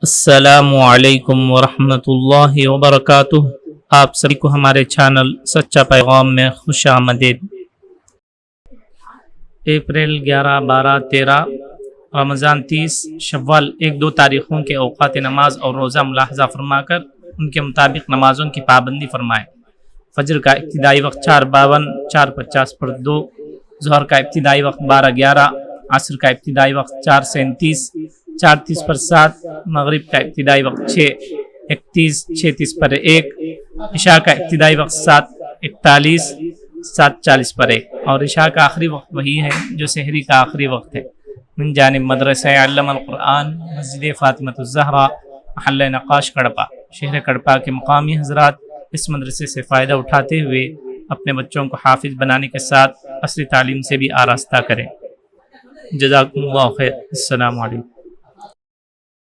अस्सलामुअलैकुम वरहमतुल्लाहि वबरकातुह। आप सभी को हमारे चैनल सच्चा पैगाम में खुश आमदीद। अप्रैल 11, 12, 13, रमज़ान 30, शव्वाल 1-2 तारीख़ों के औक़ात नमाज और रोज़ा मुलाहज़ा फरमाकर उनके मुताबिक नमाज़ों की पाबंदी फरमाएँ। फ़जर का इब्तिदाई वक्त 4:52, 4:50 पर 2, ज़ोहर का इब्तिदाई वक्त 12:11, असर का इब्तिदाई वक्त 4:37, 4:30 पर 7, मगरिब का इब्तिदाई वक्त 6:31, 6:30 पर 1, इशा का इब्तिदाई वक्त 7:41, 7:40 पर 1 और इशा का आखिरी वक्त वही है जो सहरी का आखिरी वक्त है। मिन जानिब मदरसा अल्लमुल कुरान, मस्जिद फ़ातिमतुज़ ज़हरा, महल्ला नक्काश, कड़पा। शहर कड़पा के मुकामी हज़रात इस मदरसे से फ़ायदा उठाते हुए अपने बच्चों को हाफिज़ बनाने के साथ असली तालीम से भी आरास्ता करें। जज़ाकुमुल्लाहु खैर। अस्सलामु अलैकुम।